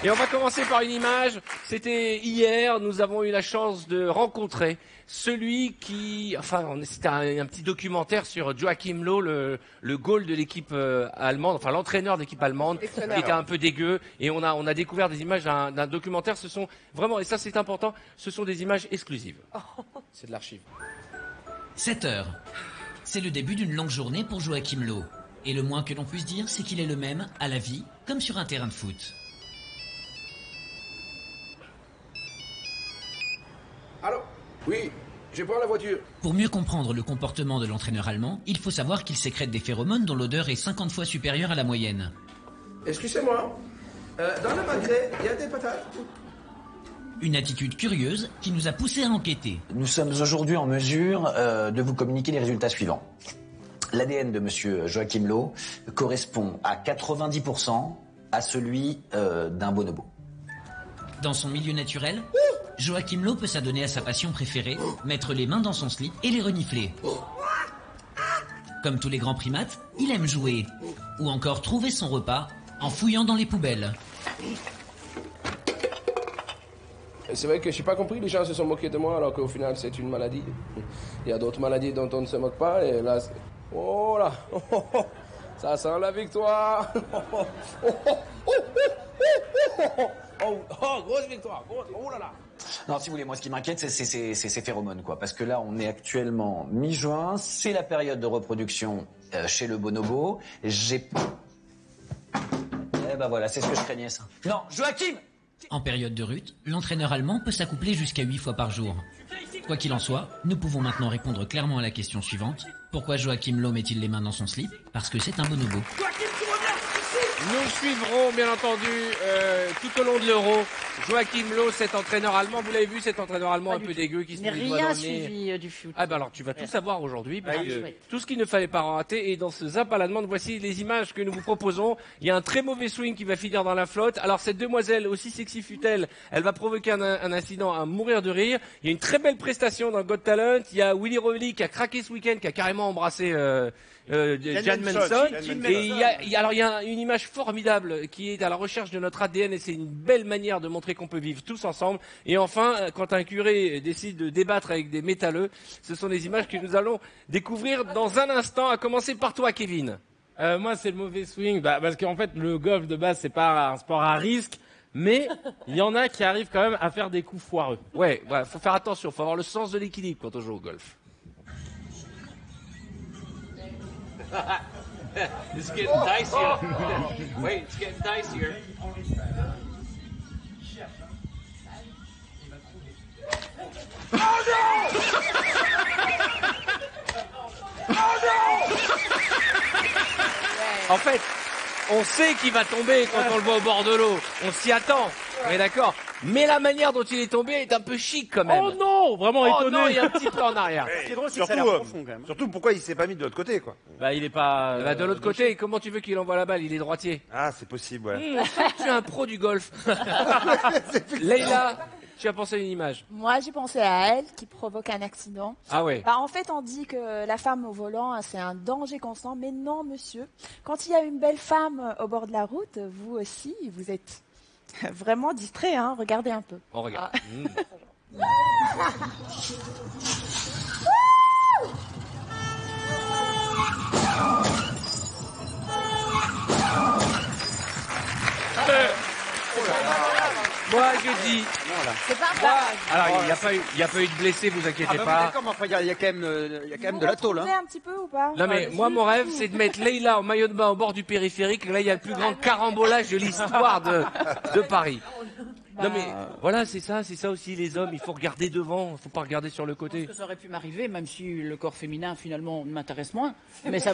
Et on va commencer par une image. C'était hier, nous avons eu la chance de rencontrer celui qui, c'était un petit documentaire sur Joachim Löw, le goal de l'équipe allemande, enfin l'entraîneur de l'équipe allemande, qui était un peu dégueu. Et on a découvert des images d'un documentaire. Ce sont vraiment, et ça c'est important, ce sont des images exclusives. C'est de l'archive. 7 heures. C'est le début d'une longue journée pour Joachim Löw. Et le moins que l'on puisse dire, c'est qu'il est le même à la vie, comme sur un terrain de foot. Allô? Oui, je prends la voiture. Pour mieux comprendre le comportement de l'entraîneur allemand, il faut savoir qu'il sécrète des phéromones dont l'odeur est 50 fois supérieure à la moyenne. Excusez-moi, dans le magret, il y a des patates. Une attitude curieuse qui nous a poussé à enquêter. Nous sommes aujourd'hui en mesure de vous communiquer les résultats suivants. L'ADN de monsieur Joachim Löw correspond à 90% à celui d'un bonobo. Dans son milieu naturel, Joachim Löw peut s'adonner à sa passion préférée, mettre les mains dans son slip et les renifler. Comme tous les grands primates, il aime jouer, ou encore trouver son repas en fouillant dans les poubelles. C'est vrai que je n'ai pas compris, les gens se sont moqués de moi alors qu'au final c'est une maladie. Il y a d'autres maladies dont on ne se moque pas et là... Oh là, ça sent la victoire. Grosse victoire. Oh là là. Non, si vous voulez, moi ce qui m'inquiète, c'est ces phéromones, quoi. Parce que là, on est actuellement mi-juin, c'est la période de reproduction chez le bonobo. Eh ben voilà, c'est ce que je craignais, ça. Non, Joachim! En période de rut, l'entraîneur allemand peut s'accoupler jusqu'à 8 fois par jour. Quoi qu'il en soit, nous pouvons maintenant répondre clairement à la question suivante. Pourquoi Joachim Löw met-il les mains dans son slip? Parce que c'est un bonobo. Nous suivrons, bien entendu, tout au long de l'Euro, Joachim Löw, cet entraîneur allemand. Vous l'avez vu, cet entraîneur allemand un peu dégueu qui se met les doigts dans le nez. Suivi du foot. Ah ben alors, tu vas tout savoir aujourd'hui, parce que tout ce qu'il ne fallait pas rater. Et dans ce Zap à la demande, voici les images que nous vous proposons. Il y a un très mauvais swing qui va finir dans la flotte. Alors cette demoiselle, aussi sexy fut-elle, elle va provoquer un incident à mourir de rire. Il y a une très belle prestation dans Got Talent. Il y a Willy Rovelli qui a craqué ce week-end, qui a carrément embrassé Jan Manson. Et il y a une image formidable qui est à la recherche de notre ADN et c'est une belle manière de montrer qu'on peut vivre tous ensemble. Et enfin, quand un curé décide de débattre avec des métalleux, ce sont des images que nous allons découvrir dans un instant, à commencer par toi, Kevin. Moi, c'est le mauvais swing, parce qu'en fait, le golf de base, c'est pas un sport à risque, mais il y en a qui arrivent quand même à faire des coups foireux. Ouais, faut faire attention, faut avoir le sens de l'équilibre quand on joue au golf. It's getting dicier. Wait, it's getting dicier. Oh non! Oh non! En fait, on sait qu'il va tomber quand on le voit au bord de l'eau. On s'y attend. On est d'accord. Mais la manière dont il est tombé est un peu chic quand même. Oh non, vraiment étonné. Non, il y a un petit peu en arrière. Ce qui est drôle, c'est que ça a l'air profond, quand même. Surtout pourquoi il s'est pas mis de l'autre côté, quoi. Bah, il est pas. De l'autre côté, comment tu veux qu'il envoie la balle? Il est droitier. Ah, c'est possible, ouais. Tu es un pro du golf. Leïla, tu as pensé à une image. Moi, j'ai pensé à elle qui provoque un accident. Ah ouais. En fait, on dit que la femme au volant, c'est un danger constant. Mais non, monsieur. Quand il y a une belle femme au bord de la route, vous aussi, vous êtes vraiment distrait, hein. Regardez un peu. On regarde. Moi, je dis. C'est pas grave. Alors, il n'y a pas eu de blessés, vous inquiétez pas. D'accord, mais enfin, il y a quand même de la tôle, hein. un petit peu ou pas? Non mais moi mon rêve c'est de mettre Leïla en maillot de bain au bord du périphérique. Là il y a le plus grand carambolage de l'histoire de Paris. Non mais voilà c'est ça aussi les hommes. Il faut regarder devant, il faut pas regarder sur le côté. Ça aurait pu m'arriver même si le corps féminin finalement m'intéresse moins. Mais ça,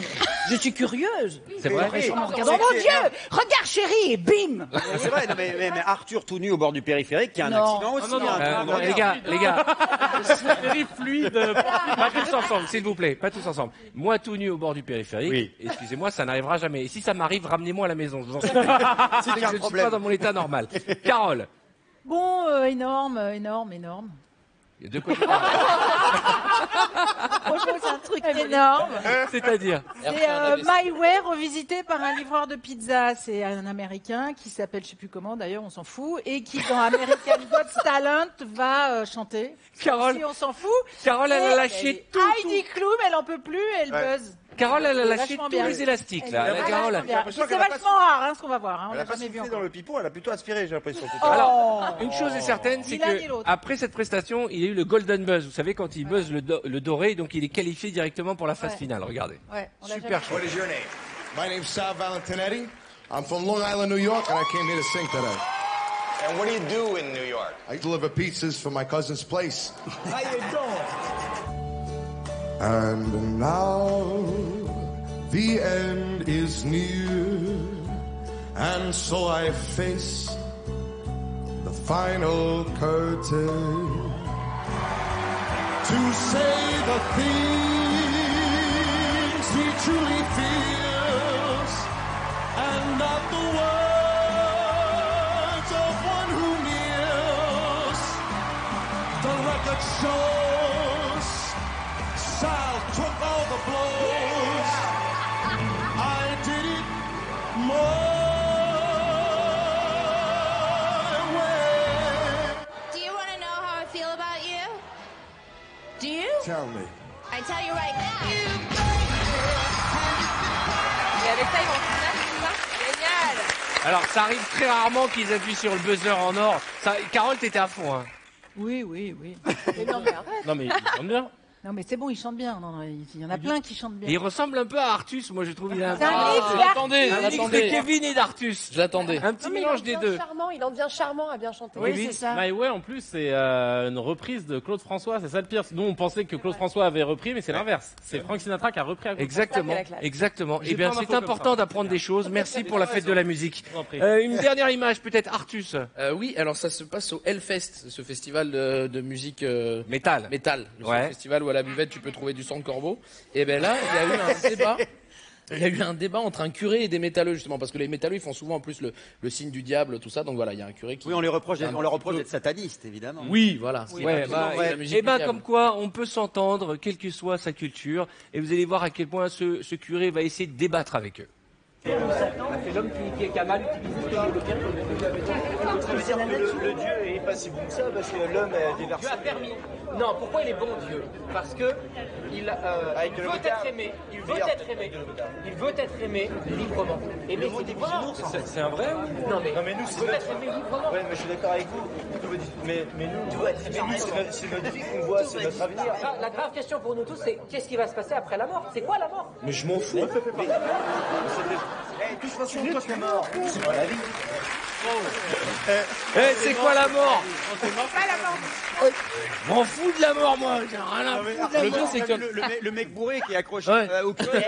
je suis curieuse. C'est vrai. Oh mon Dieu, regarde chérie et bim. C'est vrai, non, mais Arthur tout nu au bord du périphérique, qui a un accident aussi. Non, les gars. Très fluide. Pas tous ensemble, s'il vous plaît, pas tous ensemble. Moi tout nu au bord du périphérique, Oui. excusez-moi, ça n'arrivera jamais. Et si ça m'arrive, ramenez-moi à la maison, je vous en supplie. C'est que je ne suis pas dans mon état normal. Carole. Bon, énorme. Il y a deux côtés. Franchement, c'est un truc énorme. C'est-à-dire C'est My Way revisité par un livreur de pizza. C'est un Américain qui s'appelle, je sais plus comment d'ailleurs, on s'en fout, et qui dans American Got Talent va chanter. Carole, Si on s'en fout. Carole, elle a Et lâché tout. Heidi Klum, elle en peut plus, elle buzz. Carole, elle a C'est lâché vachement tous bien. les élastiques, Elle là. est La Carole. vachement bien. l'impression C'est qu'elle a pas vachement rare, hein, ce qu'on va voir. Hein, on Elle l'a a pas jamais vu soufflé encore. dans le pipeau, elle a plutôt aspiré, j'ai l'impression. Alors, une chose est certaine, c'est Ni l'un ni que l'autre. après cette prestation, il y a eu le Golden Buzz. Vous savez, quand il buzz le doré, donc il est qualifié directement pour la phase Ouais. finale. Regardez. Ouais, on l'a Super jamais chouette. What is your name? My name's Sal Valentinetti. I'm from Long Island, New York, and I came here to sing today. And what do you do in New York? I deliver pizzas for my cousin's place. How you doing? And now the end is near, and so I face the final curtain to say the things he truly feels, and not the words of one who kneels. The record shows Sal took all the blows. I did it my way. Do you want to know how I feel about you? Do you? Tell me. I tell you right now. Et avec ça, ils vont finir, c'est ça? Génial. Alors, ça arrive très rarement qu'ils appuient sur le buzzer en or. Ça, Carole, t'étais à fond, hein. Oui, oui, oui. Mais non, mais arrête. Non, mais il chante bien. Non, mais c'est bon, il chante bien. Non, il y en a plein qui chantent Et bien. il ressemble un peu à Artus, moi je trouve. Il a C'est un mix je d'Artus. l'attendais. Un mix de J'attendais. Kevin et d'Artus. Je l'attendais. Un petit Non, mais mélange il des en devient deux. charmant, il en devient charmant à bien chanter. Oui, Kevin, c'est ça. My Way, en plus, c'est une reprise de Claude François. C'est ça le pire. Nous, on pensait que Claude François avait repris, mais c'est l'inverse. C'est Frank Sinatra qui a repris à Claude Exactement, C'est ça qui est la classe. exactement. J'ai Eh bien, plein c'est d'infos comme important ça. d'apprendre des choses. Merci pour la fête de la musique. Je vous en prie. Une dernière image, peut-être Artus. Oui, alors ça se passe au Hellfest, ce festival de musique Métal. métal. Le seul Ouais. festival où à la buvette tu peux trouver du sang de corbeau. Et ben là, il y a eu un débat. Il y a eu un débat entre un curé et des métalleux justement parce que les métalleux ils font souvent en plus le signe du diable tout ça donc voilà il y a un curé qui Oui, on leur reproche Un d'être sataniste, évidemment. oui voilà Ouais, bah, la musique et ben du diable. comme quoi on peut s'entendre, quelle que soit sa culture, et vous allez voir à quel point ce curé va essayer de débattre avec eux. C'est l'homme qui a mal utilisé le Dieu est pas si bon que ça parce que l'homme est déversé. Dieu a permis. Non, pourquoi il est bon Dieu? Parce que il veut être aimé. Il veut être aimé. Il veut être aimé librement. Aimer c'est librement. C'est un vrai Non mais nous c'est notre... être aimé librement. Ouais, mais je suis d'accord avec vous. Mais nous, c'est notre vie qu'on voit, c'est notre avenir. La grave question pour nous tous, c'est qu'est-ce qui va se passer après la mort? C'est quoi la mort? Mais je m'en fous. De toute façon, quand t'es mort, c'est pas la vie. C'est quoi la mort? M'en fous de la mort, moi. J'ai rien à foutre de la Le mort. pire, c'est que le mec bourré qui est accroché Ouais. au curé.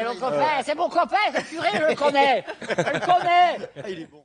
C'est mon copain, c'est le curé, je le connais. Je le connais. Ah, il est bon.